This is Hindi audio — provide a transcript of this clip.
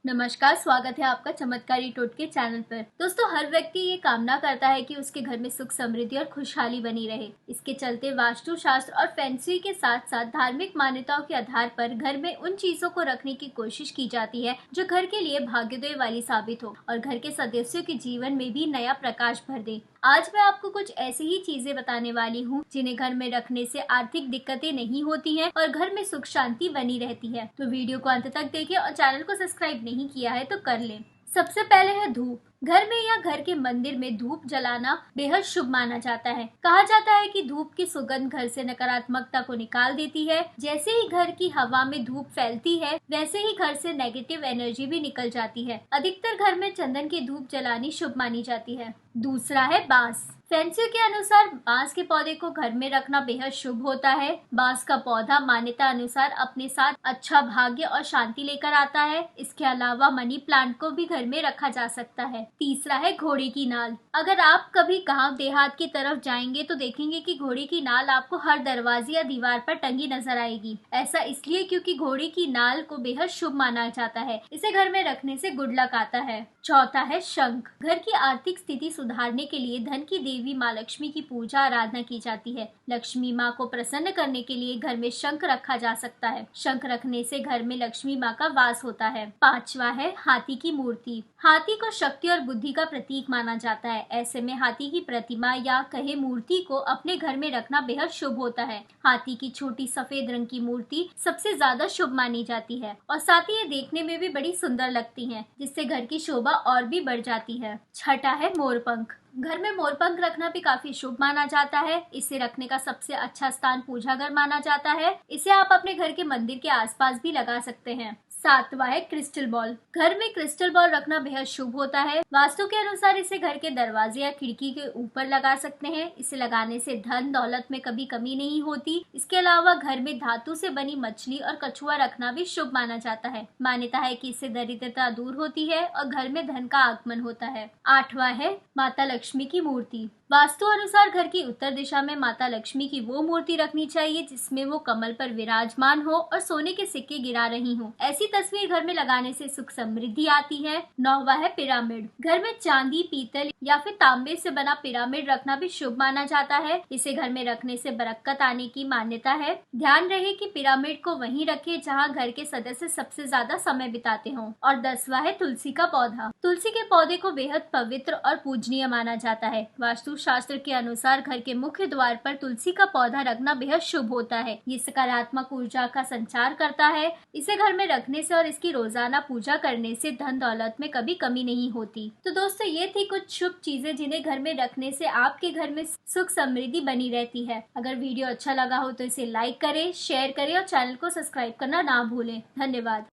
नमस्कार, स्वागत है आपका चमत्कारी टोटके चैनल पर। दोस्तों, हर व्यक्ति ये कामना करता है कि उसके घर में सुख समृद्धि और खुशहाली बनी रहे। इसके चलते वास्तु शास्त्र और फैंसी के साथ साथ धार्मिक मान्यताओं के आधार पर घर में उन चीजों को रखने की कोशिश की जाती है जो घर के लिए भाग्योदय वाली साबित हो और घर के सदस्यों के जीवन में भी नया प्रकाश भर दे। आज मैं आपको कुछ ऐसी ही चीजें बताने वाली हूँ जिन्हें घर में रखने से आर्थिक दिक्कतें नहीं होती हैं और घर में सुख शांति बनी रहती है। तो वीडियो को अंत तक देखें और चैनल को सब्सक्राइब नहीं किया है तो कर लें। सबसे पहले है धूप। घर में या घर के मंदिर में धूप जलाना बेहद शुभ माना जाता है। कहा जाता है कि धूप की सुगंध घर से नकारात्मकता को निकाल देती है। जैसे ही घर की हवा में धूप फैलती है, वैसे ही घर से नेगेटिव एनर्जी भी निकल जाती है। अधिकतर घर में चंदन की धूप जलानी शुभ मानी जाती है। दूसरा है बांस। फैंसी के अनुसार बांस के पौधे को घर में रखना बेहद शुभ होता है। बांस का पौधा मान्यता अनुसार अपने साथ अच्छा भाग्य और शांति लेकर आता है। इसके अलावा मनी प्लांट को भी घर में रखा जा सकता है। तीसरा है घोड़े की नाल। अगर आप कभी गांव देहात की तरफ जाएंगे तो देखेंगे कि घोड़े की नाल आपको हर दरवाजे या दीवार पर टंगी नजर आएगी। ऐसा इसलिए क्योंकि घोड़े की नाल को बेहद शुभ माना जाता है। इसे घर में रखने से गुड लक आता है। चौथा है शंख। घर की आर्थिक स्थिति सुधारने के लिए धन की देवी माँ लक्ष्मी की पूजा आराधना की जाती है। लक्ष्मी माँ को प्रसन्न करने के लिए घर में शंख रखा जा सकता है। शंख रखने से घर में लक्ष्मी माँ का वास होता है। पांचवा है हाथी की मूर्ति। हाथी को शक्ति और बुद्धि का प्रतीक माना जाता है। ऐसे में हाथी की प्रतिमा या कहे मूर्ति को अपने घर में रखना बेहद शुभ होता है। हाथी की छोटी सफेद रंग की मूर्ति सबसे ज्यादा शुभ मानी जाती है और साथ ही ये देखने में भी बड़ी सुंदर लगती है, जिससे घर की शोभा और भी बढ़ जाती है। छठा है मोरपंख। घर में मोरपंख रखना भी काफी शुभ माना जाता है। इसे रखने का सबसे अच्छा स्थान पूजा घर माना जाता है। इसे आप अपने घर के मंदिर के आसपास भी लगा सकते हैं। सातवां है क्रिस्टल बॉल। घर में क्रिस्टल बॉल रखना बेहद शुभ होता है। वास्तु के अनुसार इसे घर के दरवाजे या खिड़की के ऊपर लगा सकते हैं। इसे लगाने से धन दौलत में कभी कमी नहीं होती। इसके अलावा घर में धातु से बनी मछली और कछुआ रखना भी शुभ माना जाता है। मान्यता है कि इससे दरिद्रता दूर होती है और घर में धन का आगमन होता है। आठवां है माता लक्ष्मी की मूर्ति। वास्तु अनुसार घर की उत्तर दिशा में माता लक्ष्मी की वो मूर्ति रखनी चाहिए जिसमें वो कमल पर विराजमान हो और सोने के सिक्के गिरा रही हो। ऐसी तस्वीर घर में लगाने से सुख समृद्धि आती है। नौवां है पिरामिड। घर में चांदी, पीतल या फिर तांबे से बना पिरामिड रखना भी शुभ माना जाता है। इसे घर में रखने से बरकत आने की मान्यता है। ध्यान रहे कि पिरामिड को वहीं रखे जहाँ घर के सदस्य सबसे ज्यादा समय बिताते हों। और 10वां है तुलसी का पौधा। तुलसी के पौधे को बेहद पवित्र और पूजनीय माना जाता है। वास्तु शास्त्र के अनुसार घर के मुख्य द्वार पर तुलसी का पौधा रखना बेहद शुभ होता है। ये सकारात्मक ऊर्जा का संचार करता है। इसे घर में रखने से और इसकी रोजाना पूजा करने से धन दौलत में कभी कमी नहीं होती। तो दोस्तों, ये थी कुछ शुभ चीजें जिन्हें घर में रखने से आपके घर में सुख समृद्धि बनी रहती है। अगर वीडियो अच्छा लगा हो तो इसे लाइक करें, शेयर करें और चैनल को सब्सक्राइब करना ना भूलें। धन्यवाद।